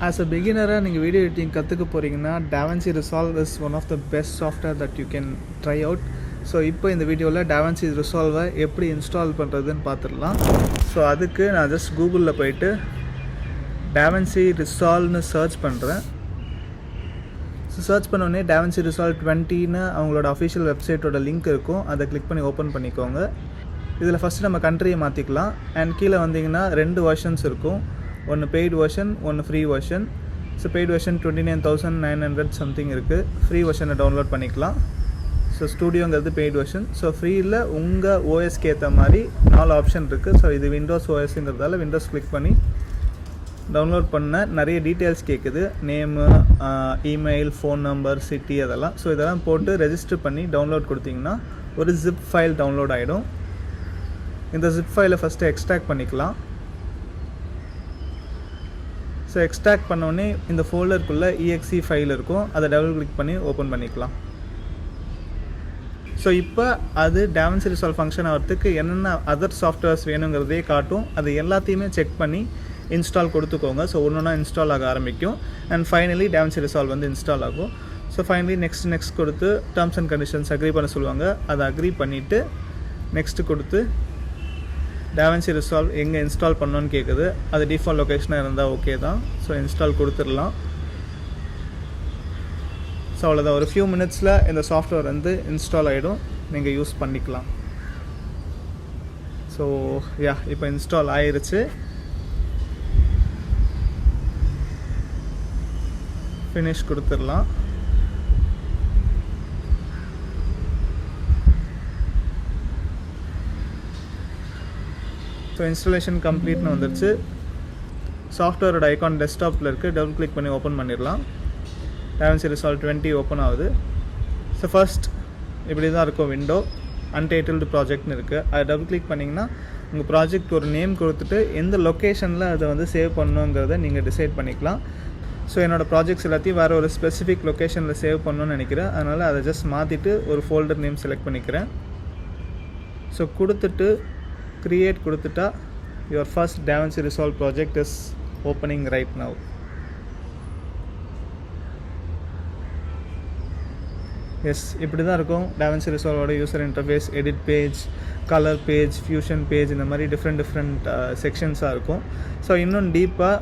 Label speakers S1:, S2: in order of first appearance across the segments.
S1: As a beginner, நீங்கள் video editing கற்றுக்க போகிறீங்கன்னா DaVinci Resolve is one of the best software that you can try out. So இப்போ இந்த வீடியோவில் DaVinci Resolve எப்படி இன்ஸ்டால் பண்ணுறதுன்னு பார்த்துடலாம். ஸோ அதுக்கு நான் ஜஸ்ட் கூகுளில் போயிட்டு DaVinci Resolveன்னு சர்ச் பண்ணுறேன். ஸோ சர்ச் பண்ணோடனே DaVinci Resolve 20ன்னு அவங்களோட அஃபிஷியல் வெப்சைட்டோட லிங்க் இருக்கும். அதை கிளிக் பண்ணி ஓப்பன் பண்ணிக்கோங்க. இதில் ஃபஸ்ட்டு நம்ம கண்ட்ரியை மாற்றிக்கலாம். அண்ட் கீழே வந்தீங்கன்னா 2 வெர்ஷன்ஸ் இருக்கும். ஒன்று பெய்டு வெர்ஷன், ஒன்று free version. So paid version 29,900 something இருக்குது. ஃப்ரீ வெர்ஷனை டவுன்லோட் பண்ணிக்கலாம். ஸோ ஸ்டூடியோங்கிறது பெய்டு வெர்ஷன். ஸோ ஃப்ரீயில் உங்கள் ஓஎஸ்க்கு ஏற்ற மாதிரி 4 ஆப்ஷன் இருக்குது. ஸோ இது விண்டோஸ் ஓஎஸ்ங்கிறதால விண்டோஸ் கிளிக் பண்ணி டவுன்லோட் பண்ண நிறைய டீட்டெயில்ஸ் கேட்குது. Name, email, phone number, city, அதெல்லாம். ஸோ இதெல்லாம் போட்டு ரெஜிஸ்டர் பண்ணி டவுன்லோட் கொடுத்தீங்கன்னா ஒரு ஜிப் ஃபைல் டவுன்லோட் ஆகிடும். இந்த ஜிப் ஃபைலை ஃபஸ்ட்டு எக்ஸ்ட்ராக்ட் பண்ணிக்கலாம். ஸோ எக்ஸ்ட்ராக்ட் பண்ணோடனே இந்த ஃபோல்டருக்குள்ளே EXE ஃபைல் இருக்கும். அதை டபுள் கிளிக் பண்ணி ஓப்பன் பண்ணிக்கலாம். ஸோ இப்போ அது DaVinci Resolve ஃபங்க்ஷன் ஆகிறதுக்கு என்னென்ன அதர் சாஃப்ட்வேர்ஸ் வேணுங்கிறதே காட்டும். அது எல்லாத்தையுமே செக் பண்ணி இன்ஸ்டால் கொடுத்துக்கோங்க. ஸோ ஒன்று இன்ஸ்டால் ஆக ஆரம்பிக்கும். அண்ட் ஃபைனலி DaVinci Resolve வந்து இன்ஸ்டால் ஆகும். ஸோ ஃபைனலி நெக்ஸ்ட் கொடுத்து டேர்ம்ஸ் அண்ட் கண்டிஷன்ஸ் அக்ரி பண்ண சொல்லுவாங்க. அதை அக்ரி பண்ணிவிட்டு நெக்ஸ்ட்டு கொடுத்து DaVinci Resolve எங்கே இன்ஸ்டால் பண்ணோன்னு கேட்குது. அது டிஃபால்ட் லொக்கேஷனாக இருந்தால் ஓகே தான். ஸோ இன்ஸ்டால் கொடுத்துடலாம். ஸோ அவ்வளோதான். ஒரு ஃபியூ மினிட்ஸில் இந்த சாஃப்ட்வேர் வந்து இன்ஸ்டால் ஆகிடும். நீங்கள் யூஸ் பண்ணிக்கலாம். ஸோ இப்போ இன்ஸ்டால் ஆயிருச்சு. ஃபினிஷ் கொடுத்துடலாம். ஸோ இன்ஸ்டாலேஷன் கம்ப்ளீட்னு வந்துடுச்சு. சாஃப்ட்வேரோட ஐகான் டெஸ்க்டாப்பில் இருக்குது. டபுள் கிளிக் பண்ணி ஓப்பன் பண்ணிடலாம். DaVinci Resolve 20 ஓப்பன் ஆகுது. ஸோ ஃபர்ஸ்ட் இப்படி தான் இருக்கும் விண்டோ. அன்டைட்டில்டு ப்ராஜெக்ட்னு இருக்குது. அதை டபுள் கிளிக் பண்ணிங்கன்னா உங்கள் ப்ராஜெக்ட் ஒரு நேம் கொடுத்துட்டு எந்த லொக்கேஷனில் அதை வந்து சேவ் பண்ணணுங்கிறத நீங்கள் டிசைட் பண்ணிக்கலாம். ஸோ என்னோடய ப்ராஜெக்ட்ஸ் எல்லாத்தையும் வேறு ஒரு ஸ்பெசிஃபிக் லொக்கேஷனில் சேவ் பண்ணணும்னு நினைக்கிறேன். அதனால் அதை ஜஸ்ட் மாற்றிட்டு ஒரு ஃபோல்டர் நேம் செலக்ட் பண்ணிக்கிறேன். ஸோ கொடுத்துட்டு create கொடுத்துட்டா your first DaVinci Resolve project is opening right now. Yes, இப்படி தான் இருக்கும் DaVinci Resolveோட user interface. Edit page, colour page, fusion page, இந்த மாதிரி டிஃப்ரெண்ட் செக்ஷன்ஸாக இருக்கும். ஸோ இன்னும் டீப்பாக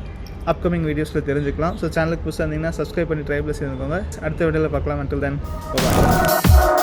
S1: அப்கமிங் வீடியோஸில் தெரிஞ்சுக்கலாம். ஸோ சேனலுக்கு புதுசாக இருந்தீங்கன்னா சப்ஸ்கிரைப் பண்ணி ட்ரைபில் சேர்ந்துக்கோங்க. அடுத்த வீடியோவில் பார்க்கலாம். until then, bye.